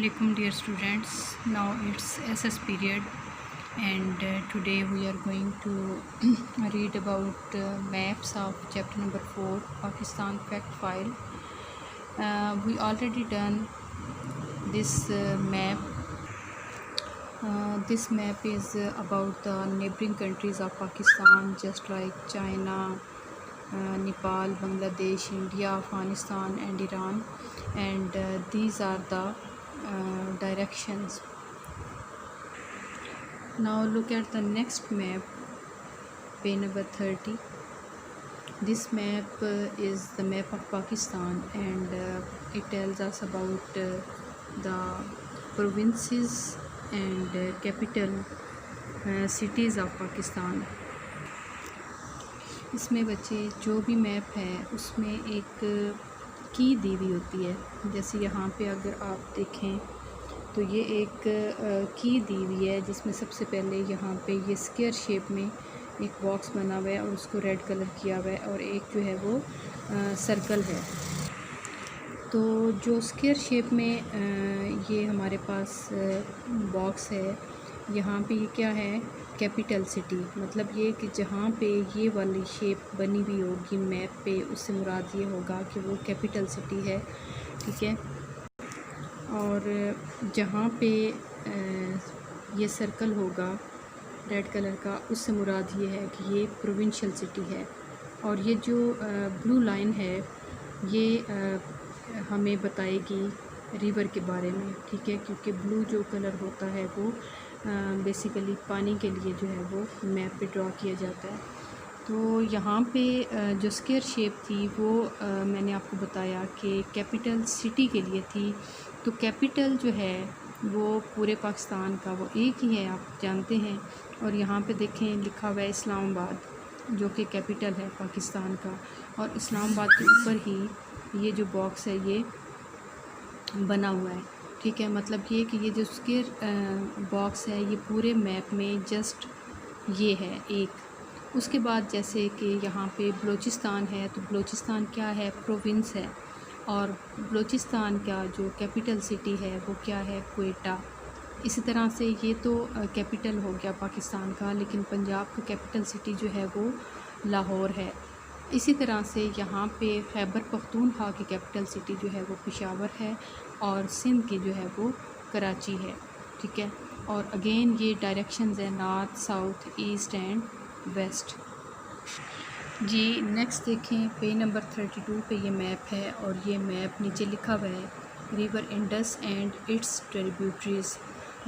Assalamualaikum dear students. Now it's SS period and today we are going to read about maps of chapter number 4 Pakistan fact file. We already done this map. This map is about the neighboring countries of Pakistan, just like China, Nepal, Bangladesh, India, Afghanistan and Iran, and these are the directions. Now look at the next map, page number 30. This map is the map of Pakistan, and it tells us about the provinces and capital cities of Pakistan. इसमें बच्चे जो भी map है उसमें एक की दी हुई होती है। जैसे यहाँ पे अगर आप देखें तो ये एक की दी हुई है, जिसमें सबसे पहले यहाँ पे ये स्क्वायर शेप में एक बॉक्स बना हुआ है और उसको रेड कलर किया हुआ है, और एक जो है वो सर्कल है। तो जो स्क्वायर शेप में ये हमारे पास बॉक्स है, यहाँ पे ये क्या है, कैपिटल सिटी। मतलब ये कि जहाँ पे ये वाली शेप बनी हुई होगी मैप पे, उससे मुराद ये होगा कि वो कैपिटल सिटी है, ठीक है। और जहाँ पे ये सर्कल होगा रेड कलर का, उससे मुराद ये है कि ये प्रोविंशियल सिटी है। और ये जो ब्लू लाइन है ये हमें बताएगी रिवर के बारे में, ठीक है, क्योंकि ब्लू जो कलर होता है वो बेसिकली पानी के लिए जो है वो मैप पे ड्रॉ किया जाता है। तो यहाँ पे जो स्क्वायर शेप थी वो मैंने आपको बताया कि कैपिटल सिटी के लिए थी। तो कैपिटल जो है वो पूरे पाकिस्तान का वो एक ही है, आप जानते हैं। और यहाँ पे देखें लिखा हुआ है इस्लामाबाद, जो कि कैपिटल है पाकिस्तान का, और इस्लामाबाद के ऊपर ही ये जो बॉक्स है ये बना हुआ है, ठीक है। मतलब ये कि ये जो स्क्वायर बॉक्स है ये पूरे मैप में जस्ट ये है एक। उसके बाद जैसे कि यहाँ पे बलूचिस्तान है, तो बलूचिस्तान क्या है, प्रोविंस है, और बलूचिस्तान का जो कैपिटल सिटी है वो क्या है, क्वेटा। इसी तरह से ये तो कैपिटल हो गया पाकिस्तान का, लेकिन पंजाब का कैपिटल सिटी जो है वो लाहौर है। इसी तरह से यहाँ पे खैबर पख्तूनख्वा की कैपिटल सिटी जो है वो पेशावर है, और सिंध की जो है वो कराची है, ठीक है। और अगेन ये डायरेक्शंस है north, south, east and west. जी नेक्स्ट देखें, पेज नंबर 32 पे ये मैप है, और ये मैप नीचे लिखा हुआ है river Indus and it's tributaries.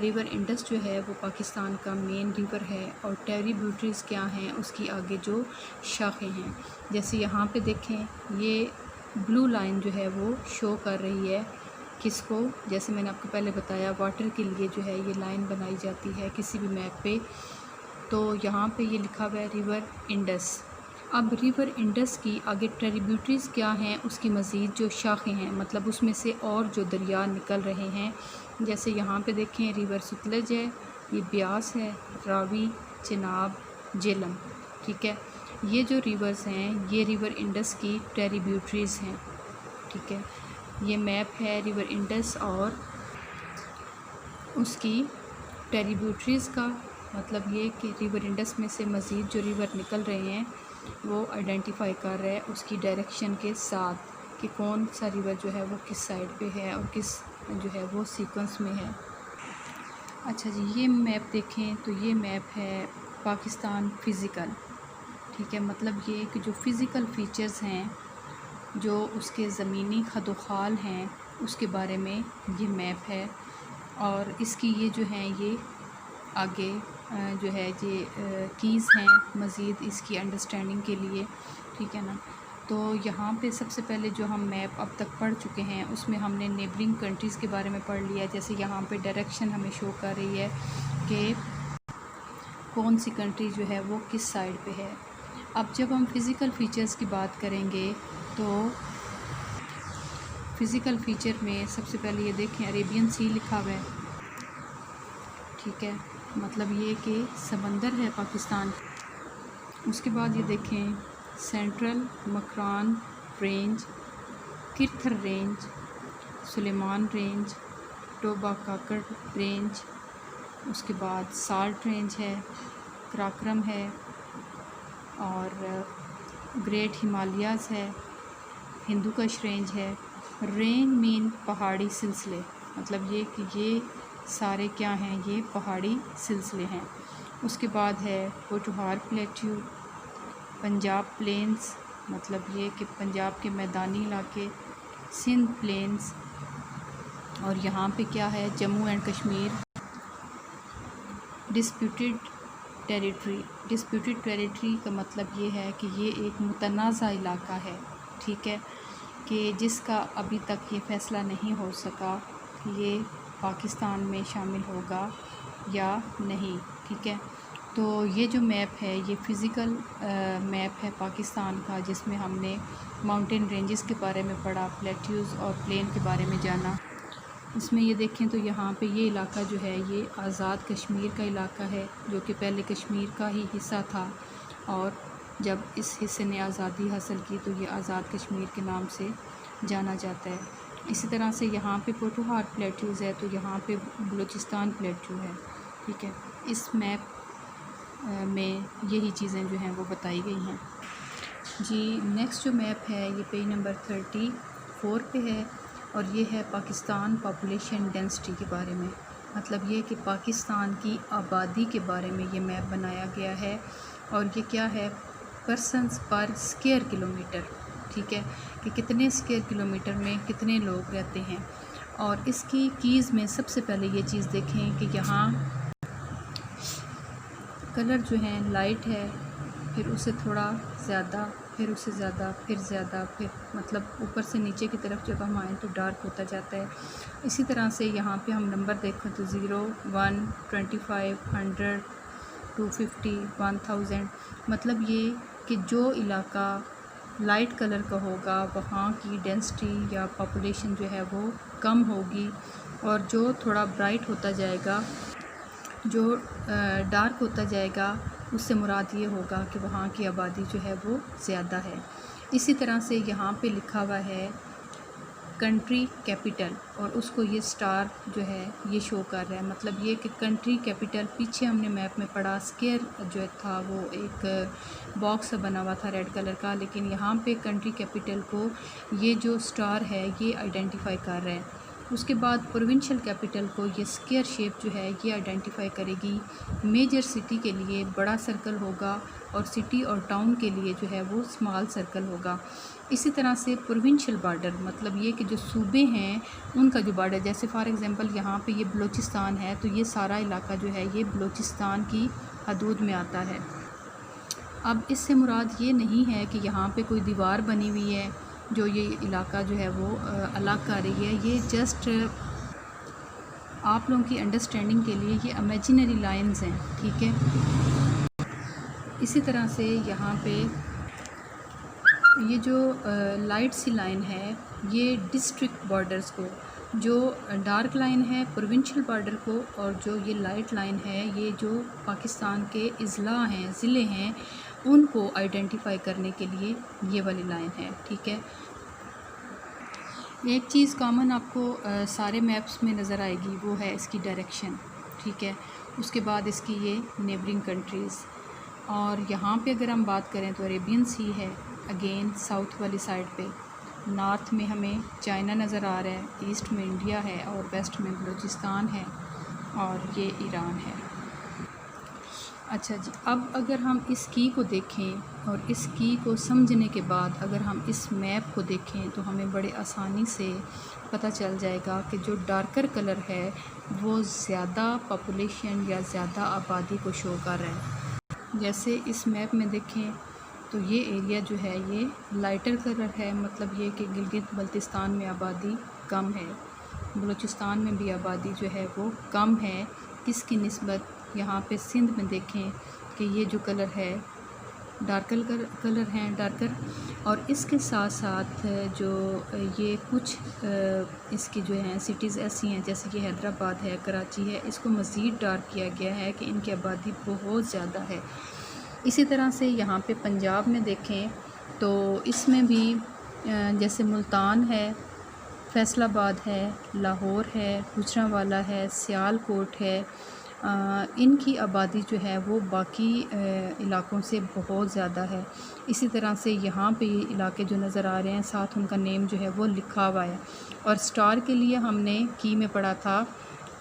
River Indus जो है वो पाकिस्तान का मेन रिवर है, और ट्रिब्यूटरीज़ क्या हैं, उसकी आगे जो शाखें हैं। जैसे यहाँ पे देखें ये ब्लू लाइन जो है वो शो कर रही है किसको, जैसे मैंने आपको पहले बताया वाटर के लिए जो है ये लाइन बनाई जाती है किसी भी मैप पे। तो यहाँ पे ये लिखा हुआ है रिवर इंडस। अब रिवर इंडस की आगे ट्रिब्यूटरीज़ क्या हैं, उसकी मज़ीद जो शाखें हैं, मतलब उसमें से और जो दरिया निकल रहे हैं। जैसे यहाँ पे देखें रिवर सतलज है, ये ब्यास है, रावी, चिनाब, झेलम, ठीक है। ये जो रिवर्स हैं ये रिवर इंडस की ट्रिब्यूटरीज़ हैं, ठीक है। ये मैप है रिवर इंडस और उसकी ट्रिब्यूटरीज़ का। मतलब ये कि रिवर इंडस में से मज़ीद जो रिवर निकल रहे हैं वो आइडेंटिफाई कर रहा है उसकी डायरेक्शन के साथ कि कौन सा रिवर जो है वो किस साइड पे है और किस जो है वो सीक्वेंस में है। अच्छा जी, ये मैप देखें तो ये मैप है पाकिस्तान फ़िज़िकल, ठीक है। मतलब ये कि जो फ़िज़िकल फ़ीचर्स हैं, जो उसके ज़मीनी खदोखाल हैं, उसके बारे में ये मैप है। और इसकी ये जो हैं ये आगे जो है ये कीज़ हैं मज़ीद इसकी अंडरस्टैंडिंग के लिए, ठीक है ना। तो यहाँ पे सबसे पहले जो हम मैप अब तक पढ़ चुके हैं उसमें हमने नेबरिंग कंट्रीज़ के बारे में पढ़ लिया। जैसे यहाँ पे डायरेक्शन हमें शो कर रही है कि कौन सी कंट्री जो है वो किस साइड पे है। अब जब हम फ़िज़िकल फ़ीचर्स की बात करेंगे तो फ़िज़िकल फ़ीचर में सबसे पहले ये देखें अरेबियन सी लिखा हुआ है, ठीक है। मतलब ये कि समंदर है पाकिस्तान। उसके बाद ये देखें central Makran range, Kirthar range, Sulaiman range, Toba Kakar range, उसके बाद साल्ट रेंज है, कराक्रम है और ग्रेट हिमालयाज़ है, हिंदू कश रेंज है। रेंज मीन पहाड़ी सिलसिले, मतलब ये कि ये सारे क्या हैं, ये पहाड़ी सिलसिले हैं। उसके बाद है पोठोहार प्लेट्यू, पंजाब प्लेन्स, मतलब ये कि पंजाब के मैदानी इलाके, सिंध प्लेन्स, और यहाँ पे क्या है Jammu and Kashmir. Disputed territory, disputed territory का मतलब ये है कि ये एक मुतनाज़ा इलाका है, ठीक है, कि जिसका अभी तक ये फ़ैसला नहीं हो सका कि ये पाकिस्तान में शामिल होगा या नहीं, ठीक है। तो ये जो मैप है ये फ़िज़िकल मैप है पाकिस्तान का, जिसमें हमने माउंटेन रेंजेस के बारे में पढ़ा, प्लेट्यूज़ और प्लेन के बारे में जाना। इसमें ये देखें तो यहाँ पे ये इलाका जो है ये आज़ाद कश्मीर का इलाका है, जो कि पहले कश्मीर का ही हिस्सा था, और जब इस हिस्से ने आज़ादी हासिल की तो ये आज़ाद कश्मीर के नाम से जाना जाता है। इसी तरह से यहाँ पे पोठोहार प्लेट्यूज़ है, तो यहाँ पे बलूचिस्तान प्लेट्यू है, ठीक है। इस मैप में यही चीज़ें जो हैं वो बताई गई हैं जी। नेक्स्ट जो मैप है ये पेज नंबर 34 पे है, और ये है पाकिस्तान पॉपुलेशन डेंसिटी के बारे में, मतलब ये कि पाकिस्तान की आबादी के बारे में ये मैप बनाया गया है। और ये क्या है, पर्सनस पर स्क्वायर किलोमीटर, ठीक है, कि कितने स्क्वायर किलोमीटर में कितने लोग रहते हैं। और इसकी कीज़ में सबसे पहले ये चीज़ देखें कि यहाँ कलर जो है लाइट है, फिर उससे थोड़ा ज़्यादा, फिर उससे ज़्यादा, फिर ज़्यादा, फिर मतलब ऊपर से नीचे की तरफ जब हम आएँ तो डार्क होता जाता है। इसी तरह से यहाँ पे हम नंबर देखें तो 0, 1, 25, 100, 250, 1000, मतलब ये कि जो इलाका लाइट कलर का होगा वहाँ की डेंसिटी या पॉपुलेशन जो है वो कम होगी, और जो थोड़ा ब्राइट होता जाएगा, जो डार्क होता जाएगा, उससे मुराद ये होगा कि वहाँ की आबादी जो है वो ज़्यादा है। इसी तरह से यहाँ पे लिखा हुआ है कंट्री कैपिटल, और उसको ये स्टार जो है ये शो कर रहा है, मतलब ये कि कंट्री कैपिटल, पीछे हमने मैप में पढ़ा स्क्वायर जो था वो एक बॉक्स बना हुआ था रेड कलर का, लेकिन यहाँ पे कंट्री कैपिटल को ये जो स्टार है ये आइडेंटिफाई कर रहा है। उसके बाद प्रोविंशियल कैपिटल को ये स्क्वायर शेप जो है ये आइडेंटिफाई करेगी। मेजर सिटी के लिए बड़ा सर्कल होगा, और सिटी और टाउन के लिए जो है वो स्मॉल सर्कल होगा। इसी तरह से प्रोविंशियल बॉर्डर, मतलब ये कि जो सूबे हैं उनका जो बॉर्डर, जैसे फॉर एग्ज़ाम्पल यहाँ पे ये बलूचिस्तान है, तो ये सारा इलाका जो है ये बलूचिस्तान की हदूद में आता है। अब इससे मुराद ये नहीं है कि यहाँ पे कोई दीवार बनी हुई है जो ये इलाका जो है वो अलग कर रही है, ये जस्ट आप लोगों की अंडरस्टैंडिंग के लिए ये इमेजिनरी लाइंस हैं, ठीक है। इसी तरह से यहाँ पे ये जो लाइट सी लाइन है ये डिस्ट्रिक्ट बॉर्डर्स को, जो डार्क लाइन है प्रोविंशियल बॉर्डर को, और जो ये लाइट लाइन है ये जो पाकिस्तान के अज़ला हैं, ज़िले हैं, उनको आइडेंटिफाई करने के लिए ये वाली लाइन है, ठीक है। एक चीज़ कॉमन आपको सारे मैप्स में नज़र आएगी, वो है इसकी डायरेक्शन, ठीक है। उसके बाद इसकी ये नेबरिंग कंट्रीज़, और यहाँ पे अगर हम बात करें तो अरेबियन सी है अगेन साउथ वाली साइड पे, नॉर्थ में हमें चाइना नज़र आ रहा है, ईस्ट में इंडिया है, और वेस्ट में बलूचिस्तान है, और ये ईरान है। अच्छा जी, अब अगर हम इस की को देखें और इस की को समझने के बाद अगर हम इस मैप को देखें तो हमें बड़े आसानी से पता चल जाएगा कि जो डार्कर कलर है वो ज़्यादा पॉपुलेशन या ज़्यादा आबादी को शो कर रहा है। जैसे इस मैप में देखें तो ये एरिया जो है ये लाइटर कलर है, मतलब ये कि गिलगित बल्तिस्तान में आबादी कम है, बलूचिस्तान में भी आबादी जो है वो कम है। इसकी निस्बत यहाँ पे सिंध में देखें कि ये जो कलर है डार्कर कलर हैं, डार्कर, और इसके साथ साथ जो ये कुछ इसकी जो हैं सिटीज़ ऐसी हैं जैसे कि हैदराबाद है, कराची है, इसको मज़ीद डार्क किया गया है कि इनकी आबादी बहुत ज़्यादा है। इसी तरह से यहाँ पे पंजाब में देखें तो इसमें भी जैसे मुल्तान है, फैसलाबाद है, लाहौर है, गुजरांवाला है, सियालकोट है। इनकी आबादी जो है वो बाकी इलाकों से बहुत ज़्यादा है। इसी तरह से यहाँ पे इलाके जो नज़र आ रहे हैं, साथ उनका नेम जो है वो लिखा हुआ है। और स्टार के लिए हमने की में पढ़ा था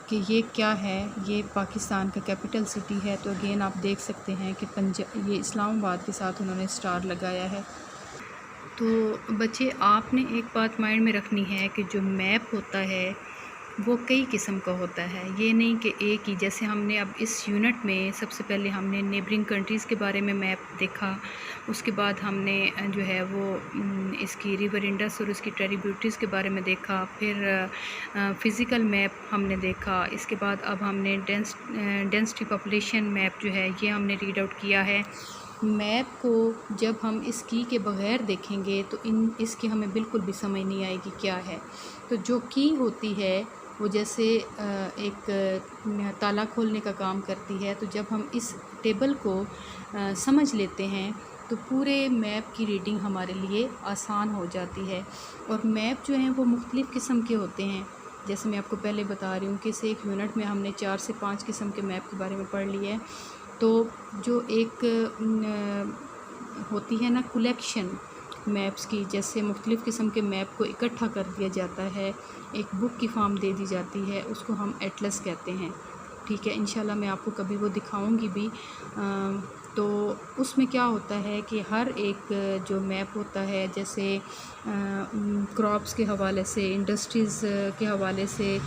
कि ये क्या है, ये पाकिस्तान का कैपिटल सिटी है। तो अगेन आप देख सकते हैं कि ये इस्लामाबाद के साथ उन्होंने स्टार लगाया है। तो बच्चे, आपने एक बात माइंड में रखनी है कि जो मैप होता है वो कई किस्म का होता है, ये नहीं कि एक ही। जैसे हमने अब इस यूनिट में सबसे पहले हमने नेबरिंग कंट्रीज़ के बारे में मैप देखा, उसके बाद हमने जो है वो इसकी रिवर इंडस और उसकी ट्रिब्यूटरीज़ के बारे में देखा, फिर फ़िज़िकल मैप हमने देखा। इसके बाद अब हमने डेंसिटी पॉपुलेशन मैप जो है ये हमने रीड आउट किया है। मैप को जब हम इस की के बग़ैर देखेंगे तो इसकी हमें बिल्कुल भी समझ नहीं आएगी क्या है। तो जो की होती है वो जैसे एक ताला खोलने का काम करती है। तो जब हम इस टेबल को समझ लेते हैं तो पूरे मैप की रीडिंग हमारे लिए आसान हो जाती है। और मैप जो हैं वो मुख्तलिफ़ किस्म के होते हैं। जैसे मैं आपको पहले बता रही हूँ कि इस एक यूनिट में हमने 4 से 5 किस्म के मैप के बारे में पढ़ लिया है। तो जो एक होती है ना कलेक्शन मैप्स की, जैसे मुख्तलिफ़ किस्म के मैप को इकट्ठा कर दिया जाता है, एक बुक की फॉर्म दे दी जाती है, उसको हम एटलस कहते हैं। ठीक है, इंशाल्लाह मैं आपको कभी वो दिखाऊंगी भी। तो उसमें क्या होता है कि हर एक जो मैप होता है, जैसे क्रॉप्स के हवाले से, इंडस्ट्रीज़ के हवाले से,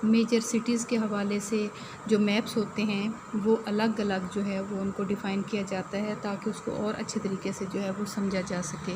मेजर सिटीज़ के हवाले से जो मैप्स होते हैं वो अलग अलग जो है वो उनको डिफ़ाइन किया जाता है ताकि उसको और अच्छे तरीके से जो है वो समझा जा सके।